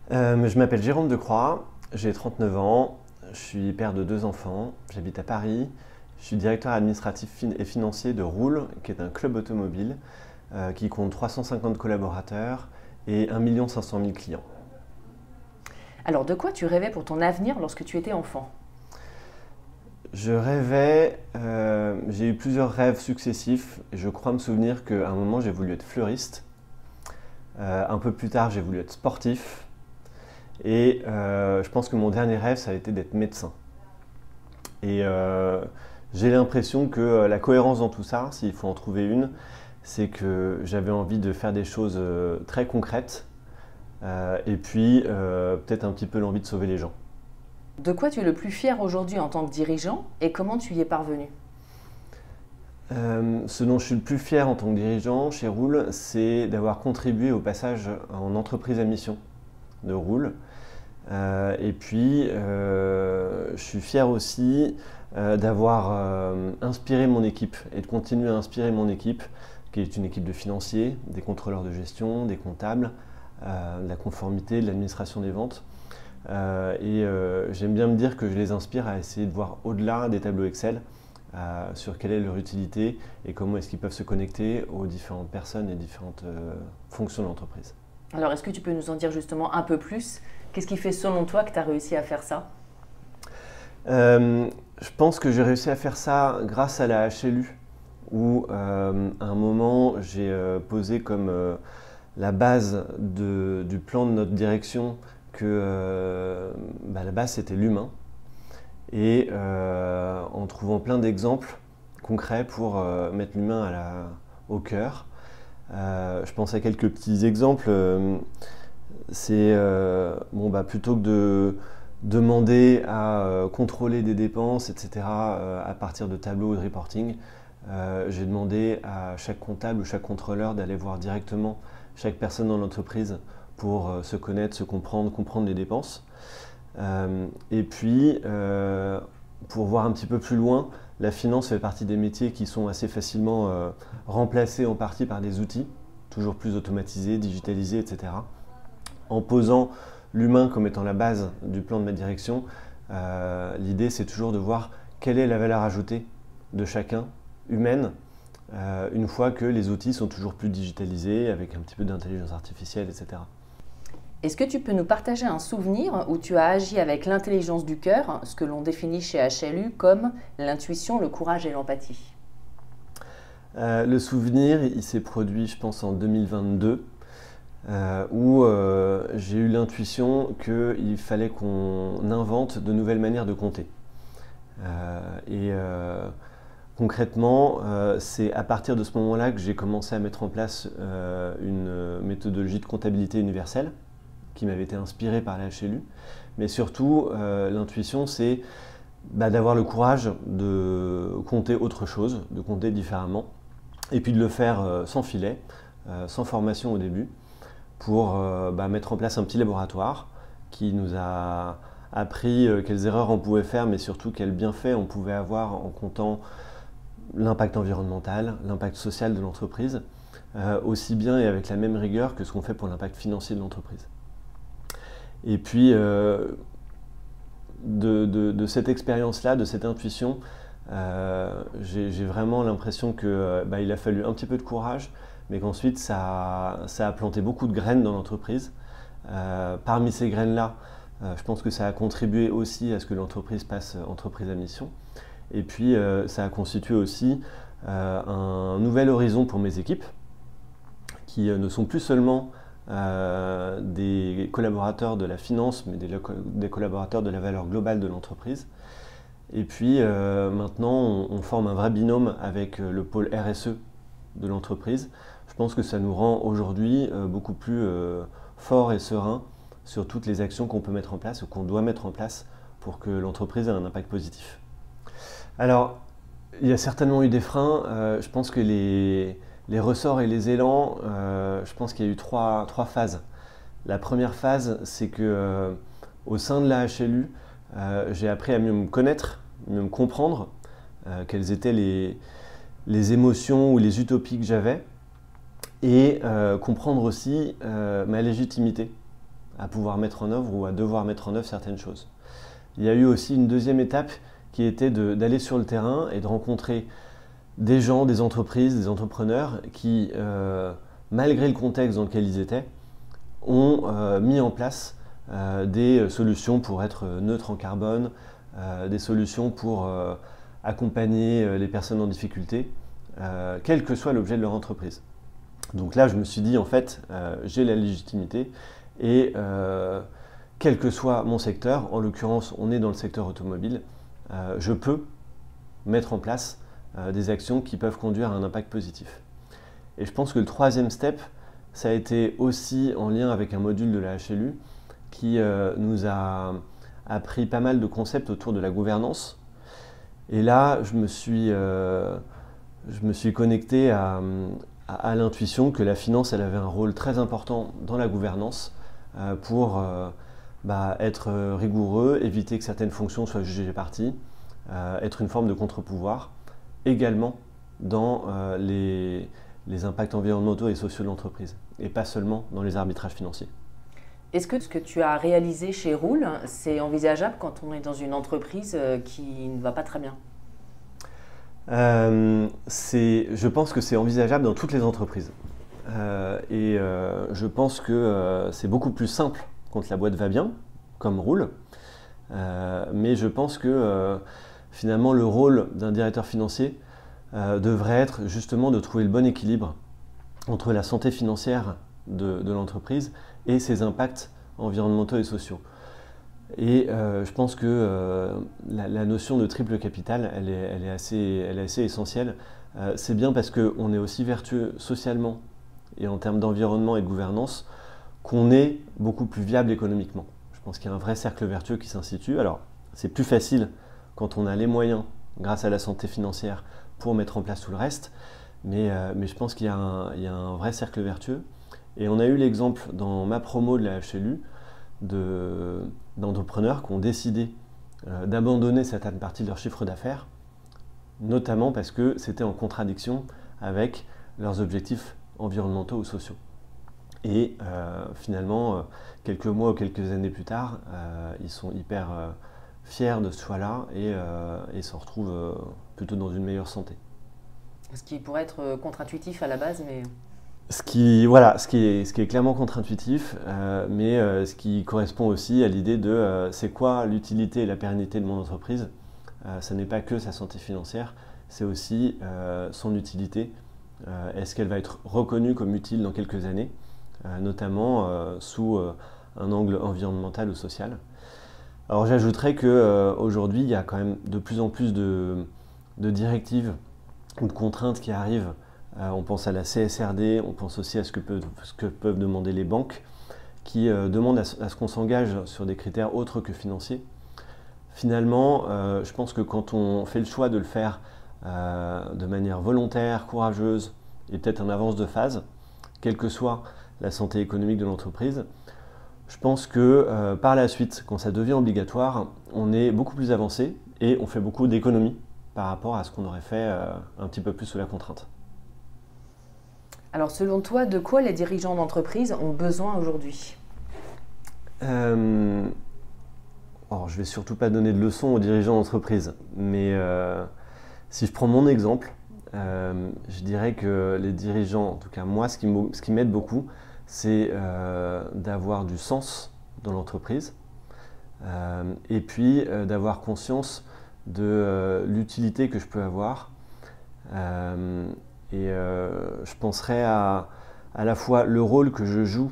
Je m'appelle Jérôme Decroix, j'ai 39 ans, je suis père de 2 enfants, j'habite à Paris, je suis directeur administratif et financier de Roule, qui est un club automobile qui compte 350 collaborateurs et 1 500 000 clients. Alors, de quoi tu rêvais pour ton avenir lorsque tu étais enfant? Je rêvais, j'ai eu plusieurs rêves successifs et je crois me souvenir qu'à un moment j'ai voulu être fleuriste, un peu plus tard j'ai voulu être sportif et je pense que mon dernier rêve ça a été d'être médecin. Et j'ai l'impression que la cohérence dans tout ça, s'il faut en trouver une, c'est que j'avais envie de faire des choses très concrètes et puis peut-être un petit peu l'envie de sauver les gens. De quoi tu es le plus fier aujourd'hui en tant que dirigeant et comment tu y es parvenu? Ce dont je suis le plus fier en tant que dirigeant chez Roule, c'est d'avoir contribué au passage en entreprise à mission de Roule. Et puis, je suis fier aussi d'avoir inspiré mon équipe et de continuer à inspirer mon équipe, qui est une équipe de financiers, des contrôleurs de gestion, des comptables, de la conformité, de l'administration des ventes. J'aime bien me dire que je les inspire à essayer de voir au-delà des tableaux Excel sur quelle est leur utilité et comment est-ce qu'ils peuvent se connecter aux différentes personnes et différentes fonctions de l'entreprise. Alors, est-ce que tu peux nous en dire justement un peu plus? Qu'est-ce qui fait selon toi que tu as réussi à faire ça? Je pense que j'ai réussi à faire ça grâce à la HLU, où à un moment j'ai posé comme la base du plan de notre direction que la base c'était l'humain. Et en trouvant plein d'exemples concrets pour mettre l'humain au cœur. Je pense à quelques petits exemples. C'est plutôt que de demander à contrôler des dépenses, etc., à partir de tableaux ou de reporting, j'ai demandé à chaque comptable ou chaque contrôleur d'aller voir directement chaque personne dans l'entreprise pour se connaître, se comprendre, comprendre les dépenses. Et puis, pour voir un petit peu plus loin, la finance fait partie des métiers qui sont assez facilement remplacés en partie par des outils, toujours plus automatisés, digitalisés, etc. En posant l'humain comme étant la base du plan de ma direction, l'idée c'est toujours de voir quelle est la valeur ajoutée de chacun, humaine, une fois que les outils sont toujours plus digitalisés, avec un petit peu d'intelligence artificielle, etc. Est-ce que tu peux nous partager un souvenir où tu as agi avec l'intelligence du cœur, ce que l'on définit chez HLU comme l'intuition, le courage et l'empathie? Le souvenir, il s'est produit, je pense, en 2022, où j'ai eu l'intuition qu'il fallait qu'on invente de nouvelles manières de compter. Concrètement, c'est à partir de ce moment-là que j'ai commencé à mettre en place une méthodologie de comptabilité universelle qui m'avait été inspirée par la HLU. Mais surtout, l'intuition, c'est d'avoir le courage de compter autre chose, de compter différemment, et puis de le faire sans filet, sans formation au début, pour mettre en place un petit laboratoire qui nous a appris quelles erreurs on pouvait faire, mais surtout quels bienfaits on pouvait avoir en comptant l'impact environnemental, l'impact social de l'entreprise, aussi bien et avec la même rigueur que ce qu'on fait pour l'impact financier de l'entreprise. Et puis, de cette expérience-là, de cette intuition, j'ai vraiment l'impression qu'il a fallu un petit peu de courage, mais qu'ensuite ça a planté beaucoup de graines dans l'entreprise. Parmi ces graines-là, je pense que ça a contribué aussi à ce que l'entreprise passe entreprise à mission. Et puis ça a constitué aussi un nouvel horizon pour mes équipes, qui ne sont plus seulement des collaborateurs de la finance, mais des collaborateurs de la valeur globale de l'entreprise. Et puis maintenant, on forme un vrai binôme avec le pôle RSE de l'entreprise. Je pense que ça nous rend aujourd'hui beaucoup plus forts et sereins sur toutes les actions qu'on peut mettre en place ou qu'on doit mettre en place pour que l'entreprise ait un impact positif. Alors, il y a certainement eu des freins. Je pense que les ressorts et les élans, je pense qu'il y a eu trois phases. La première phase, c'est que au sein de la HLU, j'ai appris à mieux me connaître, mieux me comprendre, quelles étaient les émotions ou les utopies que j'avais, et comprendre aussi ma légitimité à pouvoir mettre en œuvre ou à devoir mettre en œuvre certaines choses. Il y a eu aussi une deuxième étape qui était d'aller sur le terrain et de rencontrer des gens, des entreprises, des entrepreneurs qui, malgré le contexte dans lequel ils étaient, ont mis en place des solutions pour être neutres en carbone, des solutions pour accompagner les personnes en difficulté, quel que soit l'objet de leur entreprise. Donc là, je me suis dit, en fait, j'ai la légitimité et quel que soit mon secteur, en l'occurrence, on est dans le secteur automobile, je peux mettre en place des actions qui peuvent conduire à un impact positif. Et je pense que le troisième step, ça a été aussi en lien avec un module de la HLU qui nous a appris pas mal de concepts autour de la gouvernance. Et là, je me suis connecté à l'intuition que la finance, elle avait un rôle très important dans la gouvernance pour être rigoureux, éviter que certaines fonctions soient jugées parties, être une forme de contre-pouvoir, également dans les impacts environnementaux et sociaux de l'entreprise, et pas seulement dans les arbitrages financiers. Est-ce que ce que tu as réalisé chez Roule, c'est envisageable quand on est dans une entreprise qui ne va pas très bien? Je pense que c'est envisageable dans toutes les entreprises. Je pense que c'est beaucoup plus simple quand la boîte va bien, comme Roule. Mais je pense que finalement le rôle d'un directeur financier devrait être justement de trouver le bon équilibre entre la santé financière de l'entreprise et ses impacts environnementaux et sociaux. Et je pense que la notion de triple capital, elle est assez essentielle. C'est bien parce qu'on est aussi vertueux socialement et en termes d'environnement et de gouvernance qu'on est beaucoup plus viable économiquement. Je pense qu'il y a un vrai cercle vertueux qui s'institue. Alors, c'est plus facile quand on a les moyens, grâce à la santé financière, pour mettre en place tout le reste. Mais je pense qu'il y a un vrai cercle vertueux. Et on a eu l'exemple dans ma promo de la HLU d'entrepreneurs qui ont décidé d'abandonner certaines parties de leur chiffre d'affaires, notamment parce que c'était en contradiction avec leurs objectifs environnementaux ou sociaux. Et finalement, quelques mois ou quelques années plus tard, ils sont hyper fiers de ce choix-là et se retrouvent plutôt dans une meilleure santé. Ce qui pourrait être contre-intuitif à la base, mais... Ce qui est clairement contre-intuitif, mais ce qui correspond aussi à l'idée de c'est quoi l'utilité et la pérennité de mon entreprise. Ce n'est pas que sa santé financière, c'est aussi son utilité. Est-ce qu'elle va être reconnue comme utile dans quelques années, notamment sous un angle environnemental ou social. Alors j'ajouterais qu'aujourd'hui, il y a quand même de plus en plus de directives ou de contraintes qui arrivent. On pense à la CSRD, on pense aussi à ce que peuvent demander les banques, qui demandent à ce qu'on s'engage sur des critères autres que financiers. Finalement, je pense que quand on fait le choix de le faire de manière volontaire, courageuse et peut-être en avance de phase, quelle que soit la santé économique de l'entreprise, je pense que par la suite, quand ça devient obligatoire, on est beaucoup plus avancé et on fait beaucoup d'économies par rapport à ce qu'on aurait fait un petit peu plus sous la contrainte. Alors selon toi, de quoi les dirigeants d'entreprise ont besoin aujourd'hui? Alors, je ne vais surtout pas donner de leçons aux dirigeants d'entreprise, mais si je prends mon exemple, je dirais que les dirigeants, en tout cas moi, ce qui m'aide beaucoup, c'est d'avoir du sens dans l'entreprise et puis d'avoir conscience de l'utilité que je peux avoir. Je penserais à la fois le rôle que je joue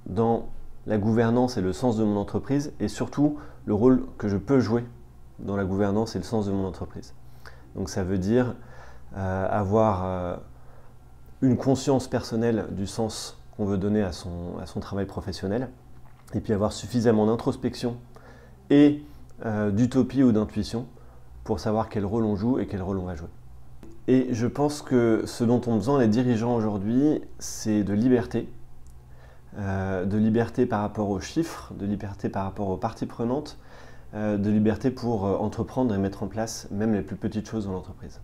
dans la gouvernance et le sens de mon entreprise, et surtout le rôle que je peux jouer dans la gouvernance et le sens de mon entreprise. Donc ça veut dire avoir une conscience personnelle du sens qu'on veut donner à son travail professionnel, et puis avoir suffisamment d'introspection et d'utopie ou d'intuition pour savoir quel rôle on joue et quel rôle on va jouer. Et je pense que ce dont ont besoin les dirigeants aujourd'hui, c'est de liberté par rapport aux chiffres, de liberté par rapport aux parties prenantes, de liberté pour entreprendre et mettre en place même les plus petites choses dans l'entreprise.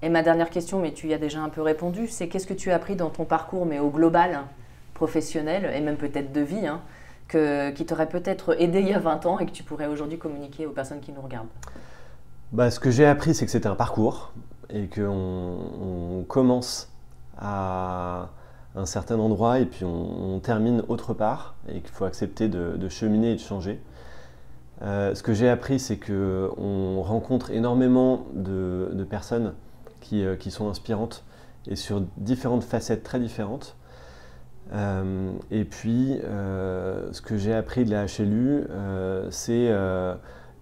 Et ma dernière question, mais tu y as déjà un peu répondu, c'est qu'est-ce que tu as appris dans ton parcours, mais au global, professionnelle et même peut-être de vie, hein, qui t'aurait peut-être aidé il y a 20 ans et que tu pourrais aujourd'hui communiquer aux personnes qui nous regardent? Ce que j'ai appris, c'est que c'était un parcours et qu'on commence à un certain endroit et puis on termine autre part et qu'il faut accepter de cheminer et de changer. Ce que j'ai appris, c'est qu'on rencontre énormément de personnes qui sont inspirantes et sur différentes facettes très différentes. Et puis, ce que j'ai appris de la HLU, c'est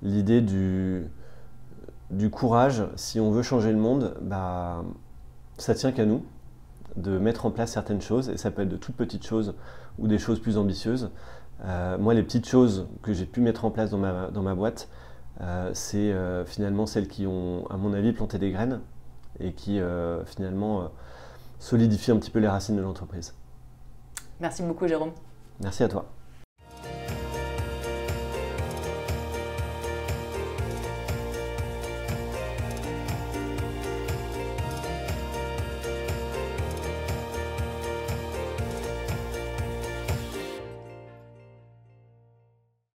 l'idée du courage. Si on veut changer le monde, ça tient qu'à nous de mettre en place certaines choses, et ça peut être de toutes petites choses ou des choses plus ambitieuses. Moi, les petites choses que j'ai pu mettre en place dans ma boîte, c'est finalement celles qui ont, à mon avis, planté des graines et qui finalement solidifient un petit peu les racines de l'entreprise. Merci beaucoup, Jérôme. Merci à toi.